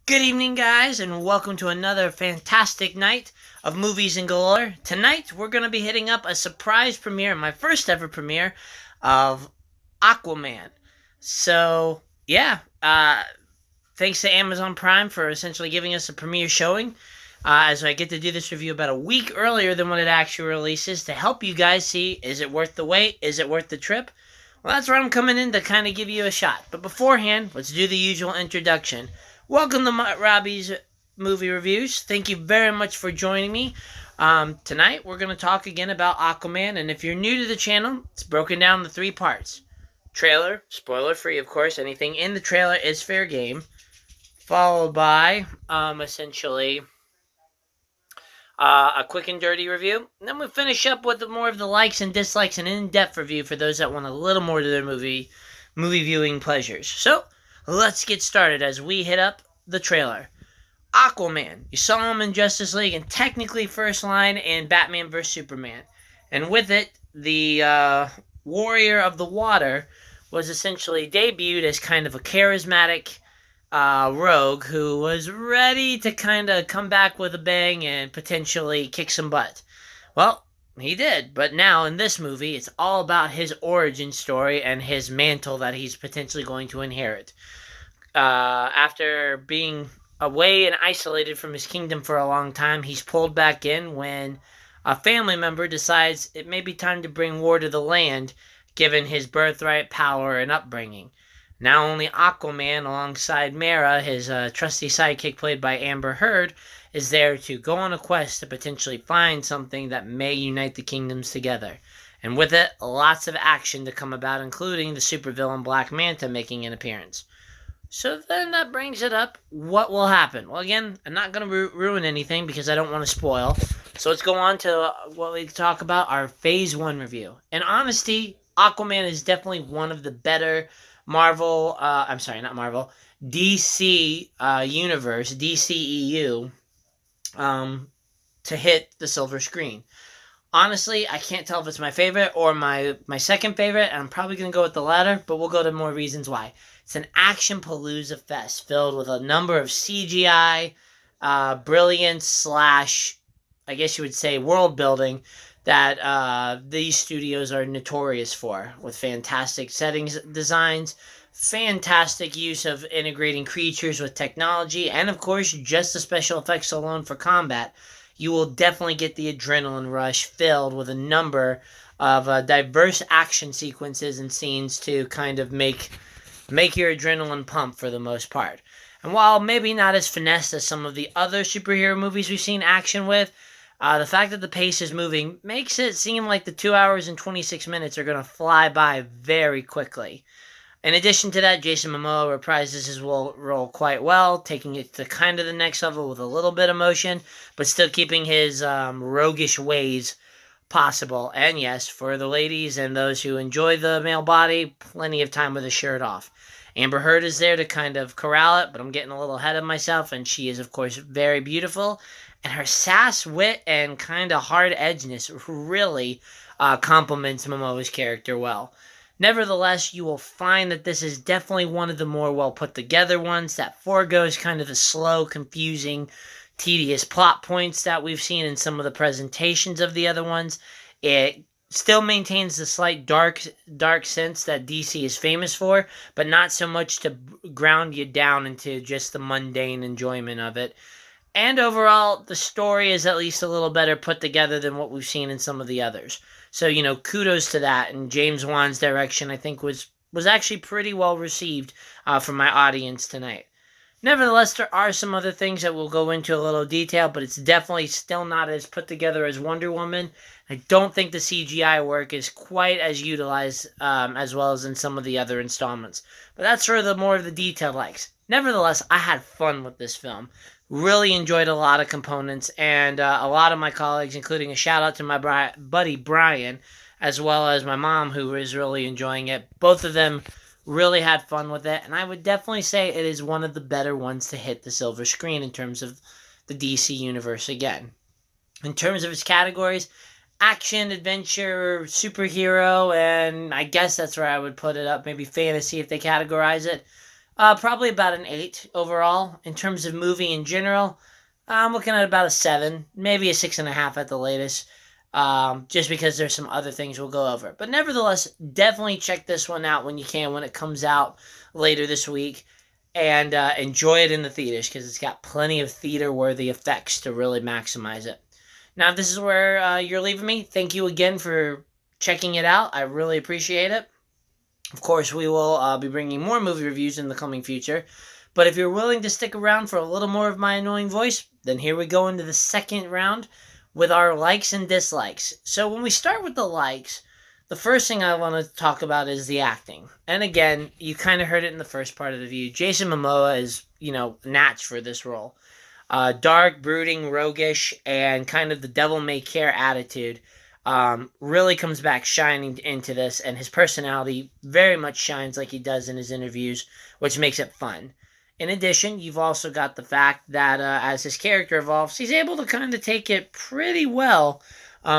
Good evening, guys, and welcome to another fantastic night of movies and galore. Tonight, we're going to be hitting up a surprise premiere, my first ever premiere, of Aquaman. So, yeah, thanks to Amazon Prime for essentially giving us a premiere showing. As I get to do this review about a week earlier than when it actually releases to help you guys see, is it worth the wait? Is it worth the trip? Well, that's where I'm coming in to kind of give you a shot. But beforehand, let's do the usual introduction. Welcome to Robbie's Movie Reviews. Thank you very much for joining me. Tonight, we're going to talk again about Aquaman. And if you're new to the channel, it's broken down into three parts. Trailer, spoiler free, of course. Anything in the trailer is fair game. Followed by, essentially, a quick and dirty review. And then we'll finish up with more of the likes and dislikes and in-depth review for those that want a little more to their movie viewing pleasures. So, let's get started as we hit up the trailer. Aquaman. You saw him in Justice League and technically first line in Batman vs. Superman. And with it, the Warrior of the Water was essentially debuted as kind of a charismatic rogue who was ready to kind of come back with a bang and potentially kick some butt. Well, he did, but now in this movie, it's all about his origin story and his mantle that he's potentially going to inherit. After being away and isolated from his kingdom for a long time, he's pulled back in when a family member decides it may be time to bring war to the land, given his birthright, power, and upbringing. Now only Aquaman, alongside Mera, his trusty sidekick played by Amber Heard, is there to go on a quest to potentially find something that may unite the kingdoms together. And with it, lots of action to come about, including the supervillain Black Manta making an appearance. So then that brings it up, what will happen? Well, again, I'm not going to ruin anything because I don't want to spoil. So let's go on to what we talk about, our Phase 1 review. In honesty, Aquaman is definitely one of the better DC universe, DCEU, to hit the silver screen. Honestly, I can't tell if it's my favorite or my second favorite, and I'm probably going to go with the latter, but we'll go to more reasons why. It's an action palooza fest filled with a number of CGI, brilliance / I guess you would say world building that these studios are notorious for, with fantastic settings designs, fantastic use of integrating creatures with technology, and of course, just the special effects alone for combat. You will definitely get the adrenaline rush filled with a number of diverse action sequences and scenes to kind of make your adrenaline pump for the most part. And while maybe not as finessed as some of the other superhero movies we've seen action with, the fact that the pace is moving makes it seem like the 2 hours and 26 minutes are going to fly by very quickly. In addition to that, Jason Momoa reprises his role quite well, taking it to kind of the next level with a little bit of motion, but still keeping his roguish ways possible. And yes, for the ladies and those who enjoy the male body, plenty of time with a shirt off. Amber Heard is there to kind of corral it, but I'm getting a little ahead of myself, and she is, of course, very beautiful. And her sass, wit, and kind of hard edginess really complements Momoa's character well. Nevertheless, you will find that this is definitely one of the more well put together ones that foregoes kind of the slow, confusing, tedious plot points that we've seen in some of the presentations of the other ones. It still maintains the slight dark sense that DC is famous for, but not so much to ground you down into just the mundane enjoyment of it. And overall, the story is at least a little better put together than what we've seen in some of the others. So, kudos to that. And James Wan's direction, I think, was actually pretty well received from my audience tonight. Nevertheless, there are some other things that we'll go into a little detail, but it's definitely still not as put together as Wonder Woman. I don't think the CGI work is quite as utilized as well as in some of the other installments. But that's for the more of the detailed likes. Nevertheless, I had fun with this film. Really enjoyed a lot of components, and a lot of my colleagues, including a shout out to my buddy Brian, as well as my mom, who is really enjoying it. Both of them really had fun with it, and I would definitely say it is one of the better ones to hit the silver screen in terms of the DC universe again. In terms of its categories, action, adventure, superhero, and I guess that's where I would put it up. Maybe fantasy if they categorize it. Probably about an 8 overall. In terms of movie in general, I'm looking at about a 7, maybe a 6.5 at the latest. Just because there's some other things we'll go over. But nevertheless, definitely check this one out when you can, when it comes out later this week. And enjoy it in the theaters because it's got plenty of theater worthy effects to really maximize it. Now, if this is where you're leaving me, thank you again for checking it out. I really appreciate it. Of course, we will be bringing more movie reviews in the coming future. But if you're willing to stick around for a little more of my annoying voice, then here we go into the second round with our likes and dislikes. So when we start with the likes, the first thing I want to talk about is the acting. And again, you kind of heard it in the first part of the view. Jason Momoa is, natch for this role. Dark, brooding, roguish, and kind of the devil may care attitude really comes back shining into this, and his personality very much shines like he does in his interviews, which makes it fun. In addition, you've also got the fact that as his character evolves, he's able to kind of take it pretty well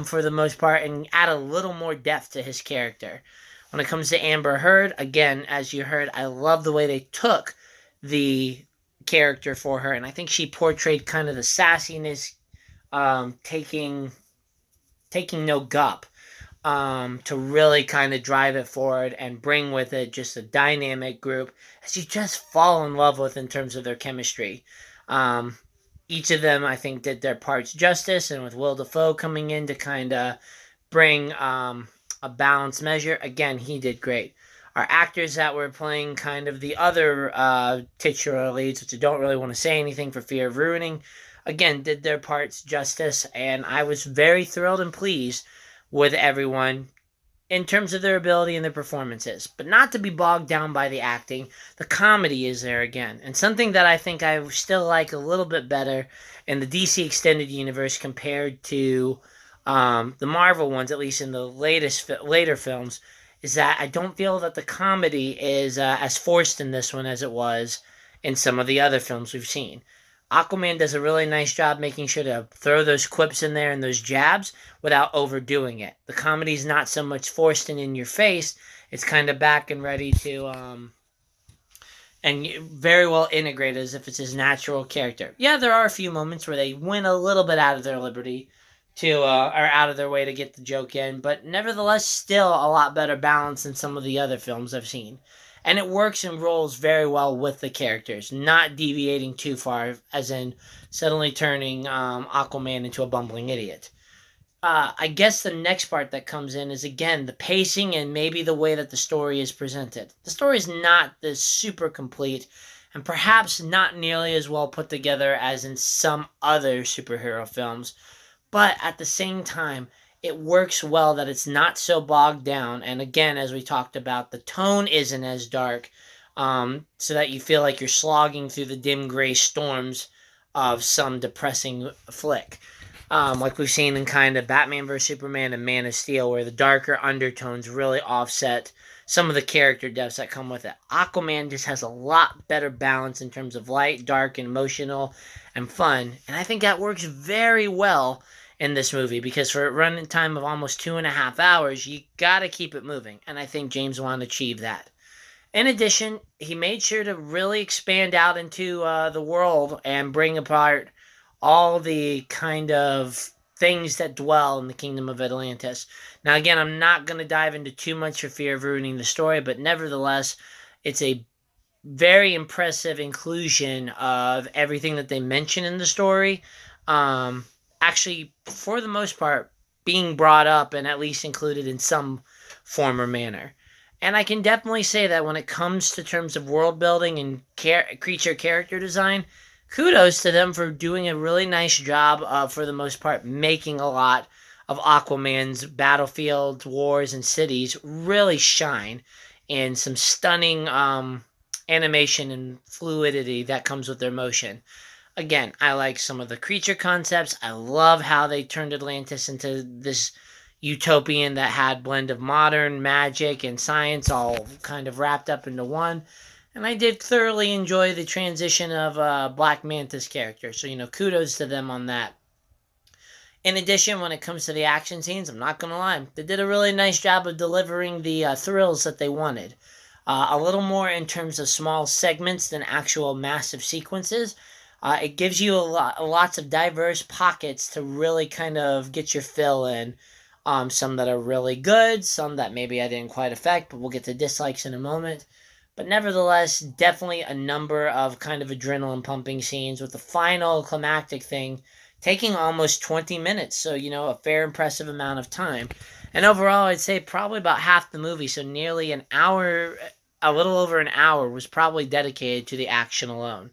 for the most part and add a little more depth to his character. When it comes to Amber Heard, again, as you heard, I love the way they took the character for her, and I think she portrayed kind of the sassiness, taking no gup, to really kind of drive it forward and bring with it just a dynamic group as you just fall in love with in terms of their chemistry. Each of them, I think, did their parts justice, and with Will Dafoe coming in to kind of bring a balanced measure, again, he did great. Our actors that were playing kind of the other titular leads, which I don't really want to say anything for fear of ruining, again, did their parts justice, and I was very thrilled and pleased with everyone in terms of their ability and their performances. But not to be bogged down by the acting, the comedy is there again. And something that I think I still like a little bit better in the DC Extended Universe compared to the Marvel ones, at least in the later films, is that I don't feel that the comedy is as forced in this one as it was in some of the other films we've seen. Aquaman does a really nice job making sure to throw those quips in there and those jabs without overdoing it. The comedy's not so much forced and in your face. It's kind of back and ready to, and very well integrated as if it's his natural character. Yeah, there are a few moments where they went a little bit out of their liberty or out of their way to get the joke in, but nevertheless, still a lot better balance than some of the other films I've seen. And it works and rolls very well with the characters, not deviating too far, as in suddenly turning Aquaman into a bumbling idiot. I guess the next part that comes in is, again, the pacing and maybe the way that the story is presented. The story is not this super complete and perhaps not nearly as well put together as in some other superhero films, but at the same time, it works well that it's not so bogged down. And again, as we talked about, the tone isn't as dark, so that you feel like you're slogging through the dim gray storms of some depressing flick. Like we've seen in kind of Batman vs. Superman and Man of Steel, where the darker undertones really offset some of the character depths that come with it. Aquaman just has a lot better balance in terms of light, dark, and emotional, and fun. And I think that works very well in this movie, because for a running time of almost 2.5 hours, you gotta keep it moving, and I think James Wan achieved that. In addition, he made sure to really expand out into the world and bring apart all the kind of things that dwell in the kingdom of Atlantis. Now, again, I'm not going to dive into too much for fear of ruining the story, but nevertheless, it's a very impressive inclusion of everything that they mention in the story. Actually, for the most part, being brought up and at least included in some form or manner. And I can definitely say that when it comes to terms of world building and creature character design, kudos to them for doing a really nice job of, for the most part, making a lot of Aquaman's battlefields, wars, and cities really shine in some stunning animation and fluidity that comes with their motion. Again, I like some of the creature concepts. I love how they turned Atlantis into this utopian that had blend of modern magic and science all kind of wrapped up into one. And I did thoroughly enjoy the transition of Black Manta's character. So, kudos to them on that. In addition, when it comes to the action scenes, I'm not going to lie, they did a really nice job of delivering the thrills that they wanted. A little more in terms of small segments than actual massive sequences. It gives you lots of diverse pockets to really kind of get your fill in. Some that are really good, some that maybe I didn't quite affect, but we'll get to dislikes in a moment. But nevertheless, definitely a number of kind of adrenaline pumping scenes with the final climactic thing taking almost 20 minutes. So, a fair impressive amount of time. And overall, I'd say probably about half the movie, so nearly an hour, a little over an hour, was probably dedicated to the action alone.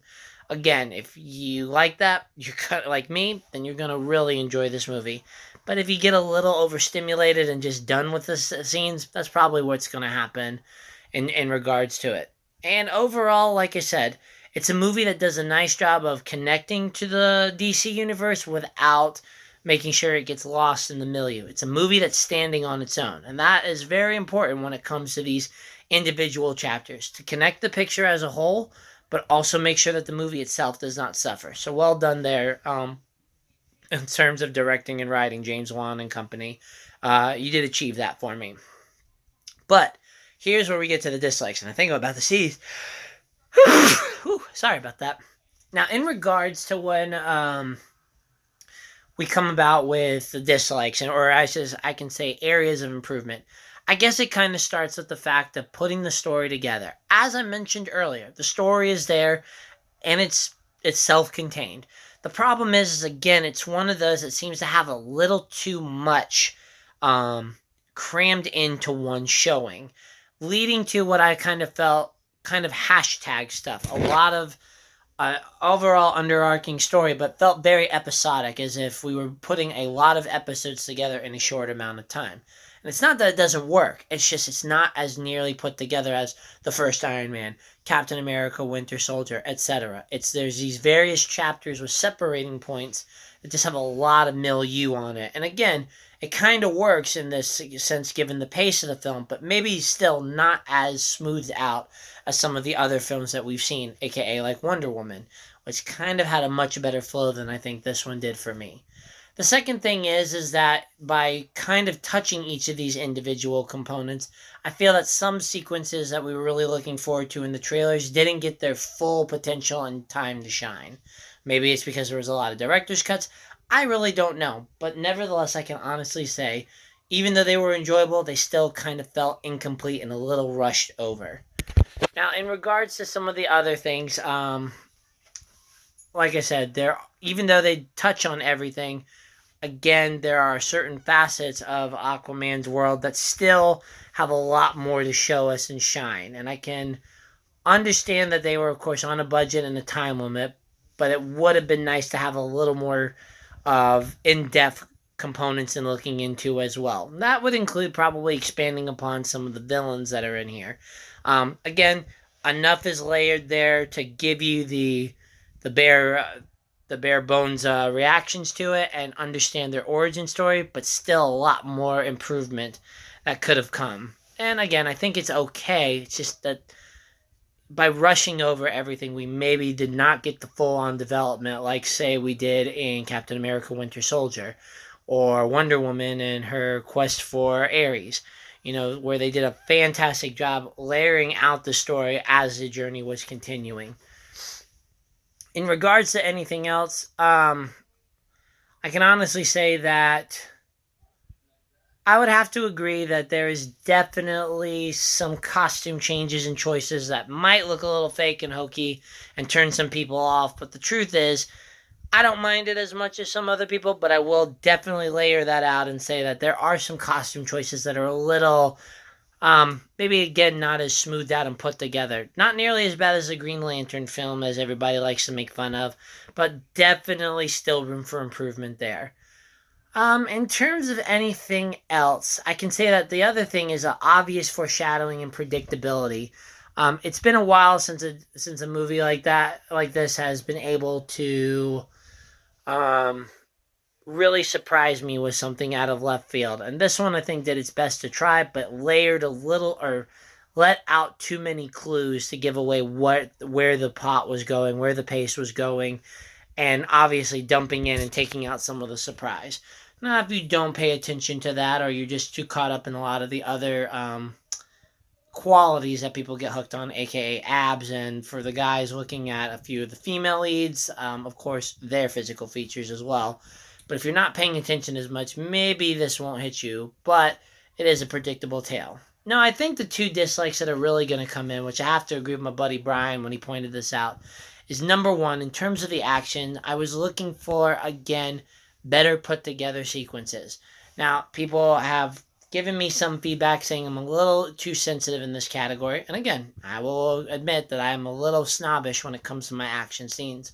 Again, if you like that, you're kind of like me, then you're going to really enjoy this movie. But if you get a little overstimulated and just done with the scenes, that's probably what's going to happen in regards to it. And overall, like I said, it's a movie that does a nice job of connecting to the DC universe without making sure it gets lost in the milieu. It's a movie that's standing on its own, and that is very important when it comes to these individual chapters to connect the picture as a whole, but also make sure that the movie itself does not suffer. So well done there. In terms of directing and writing, James Wan and company, you did achieve that for me. But here's where we get to the dislikes, and I think I'm about to sneeze. Sorry about that. Now, in regards to when we come about with the dislikes, or I can say areas of improvement, I guess it kind of starts with the fact of putting the story together. As I mentioned earlier, the story is there, and it's self-contained. The problem is again, it's one of those that seems to have a little too much crammed into one showing, leading to what I kind of felt kind of hashtag stuff. A lot of overall underarching story, but felt very episodic, as if we were putting a lot of episodes together in a short amount of time. And it's not that it doesn't work, it's just it's not as nearly put together as the first Iron Man, Captain America, Winter Soldier, etc. There's these various chapters with separating points that just have a lot of milieu on it. And again, it kind of works in this sense given the pace of the film, but maybe still not as smoothed out as some of the other films that we've seen, aka like Wonder Woman, which kind of had a much better flow than I think this one did for me. The second thing is that by kind of touching each of these individual components, I feel that some sequences that we were really looking forward to in the trailers didn't get their full potential and time to shine. Maybe it's because there was a lot of director's cuts. I really don't know. But nevertheless, I can honestly say, even though they were enjoyable, they still kind of felt incomplete and a little rushed over. Now, in regards to some of the other things, like I said, even though they touch on everything, again, there are certain facets of Aquaman's world that still have a lot more to show us and shine. And I can understand that they were, of course, on a budget and a time limit, but it would have been nice to have a little more of in-depth components and looking into as well. That would include probably expanding upon some of the villains that are in here. Again, enough is layered there to give you the bare bones reactions to it and understand their origin story, but still a lot more improvement that could have come. And again, I think it's okay. It's just that by rushing over everything, we maybe did not get the full-on development like, say, we did in Captain America Winter Soldier or Wonder Woman and her quest for Ares, where they did a fantastic job layering out the story as the journey was continuing. In regards to anything else, I can honestly say that I would have to agree that there is definitely some costume changes and choices that might look a little fake and hokey and turn some people off. But the truth is, I don't mind it as much as some other people, but I will definitely layer that out and say that there are some costume choices that are a little, maybe again, not as smoothed out and put together. Not nearly as bad as the Green Lantern film, as everybody likes to make fun of, but definitely still room for improvement there. In terms of anything else, I can say that the other thing is obvious foreshadowing and predictability. It's been a while since a movie like this has been able to really surprised me with something out of left field. And this one I think did its best to try, but layered a little or let out too many clues to give away where the plot was going, where the pace was going, and obviously dumping in and taking out some of the surprise. Now, if you don't pay attention to that or you're just too caught up in a lot of the other qualities that people get hooked on, aka abs, and for the guys looking at a few of the female leads, of course, their physical features as well. But if you're not paying attention as much, maybe this won't hit you, but it is a predictable tale. Now, I think the two dislikes that are really going to come in, which I have to agree with my buddy Brian when he pointed this out, is number one, in terms of the action, I was looking for, again, better put together sequences. Now, people have given me some feedback saying I'm a little too sensitive in this category. And again, I will admit that I am a little snobbish when it comes to my action scenes.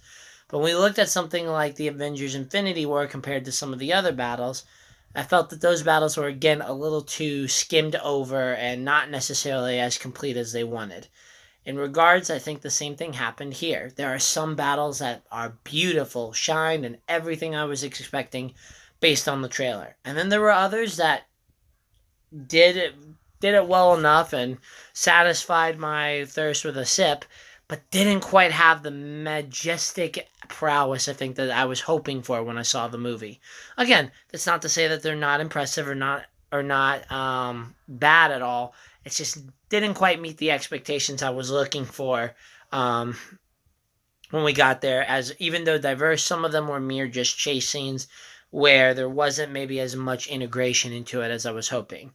But when we looked at something like the Avengers Infinity War compared to some of the other battles, I felt that those battles were, again, a little too skimmed over and not necessarily as complete as they wanted. In regards, I think the same thing happened here. There are some battles that are beautiful, shined, and everything I was expecting based on the trailer. And then there were others that did it well enough and satisfied my thirst with a sip, but didn't quite have the majestic prowess I think that I was hoping for when I saw the movie. Again, that's not to say that they're not impressive or not bad at all. It just didn't quite meet the expectations I was looking for when we got there. As even though diverse, some of them were mere just chase scenes where there wasn't maybe as much integration into it as I was hoping.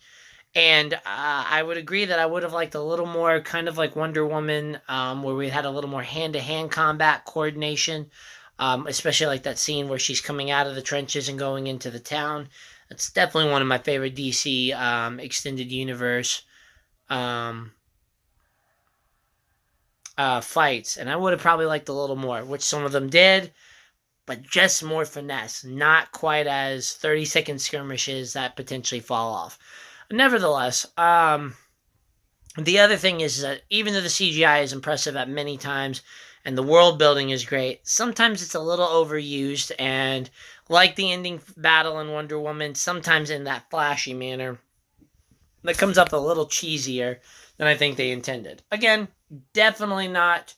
And I would agree that I would have liked a little more kind of like Wonder Woman, where we had a little more hand-to-hand combat coordination, especially like that scene where she's coming out of the trenches and going into the town. That's definitely one of my favorite DC extended universe fights. And I would have probably liked a little more, which some of them did, but just more finesse, not quite as 30-second skirmishes that potentially fall off. Nevertheless, the other thing is that even though the CGI is impressive at many times and the world building is great, sometimes it's a little overused, and like the ending battle in Wonder Woman, sometimes in that flashy manner, that comes up a little cheesier than I think they intended. Again, definitely not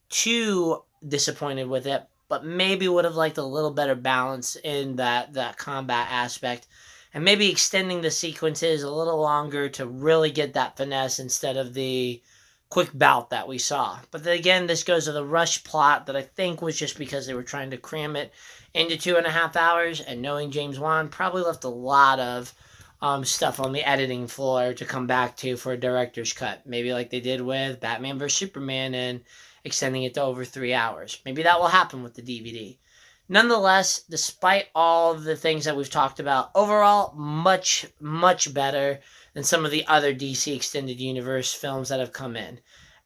too disappointed with it, but maybe would have liked a little better balance in that combat aspect, and maybe extending the sequences a little longer to really get that finesse instead of the quick bout that we saw. But then again, this goes to the rush plot that I think was just because they were trying to cram it into 2.5 hours, and knowing James Wan probably left a lot of stuff on the editing floor to come back to for a director's cut. Maybe like they did with Batman vs. Superman and extending it to over 3 hours. Maybe that will happen with the DVD. Nonetheless, despite all of the things that we've talked about, overall, much, much better than some of the other DC Extended Universe films that have come in.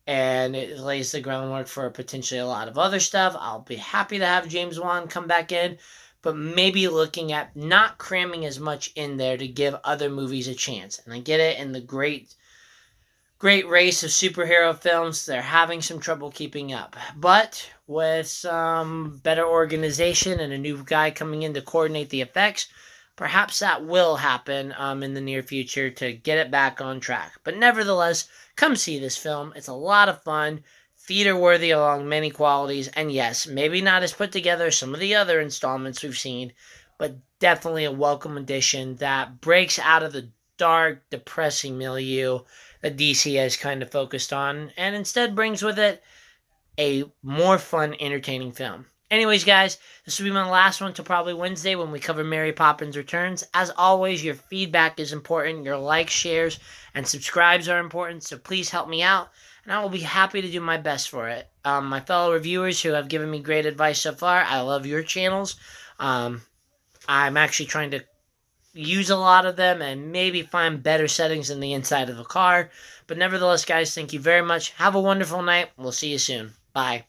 And it lays the groundwork for potentially a lot of other stuff. I'll be happy to have James Wan come back in, but maybe looking at not cramming as much in there to give other movies a chance. And I get it, in the great race of superhero films, they're having some trouble keeping up. But with some better organization and a new guy coming in to coordinate the effects, perhaps that will happen in the near future to get it back on track. But nevertheless, come see this film. It's a lot of fun, theater-worthy along many qualities, and yes, maybe not as put together as some of the other installments we've seen, but definitely a welcome addition that breaks out of the dark, depressing milieu that DC has kind of focused on, and instead brings with it a more fun, entertaining film. Anyways, guys, this will be my last one till probably Wednesday when we cover Mary Poppins Returns. As always, your feedback is important. Your likes, shares, and subscribes are important, so please help me out, and I will be happy to do my best for it. My fellow reviewers who have given me great advice so far, I love your channels. I'm actually trying to use a lot of them and maybe find better settings in the inside of the car. But nevertheless, guys, thank you very much. Have a wonderful night. We'll see you soon. Bye.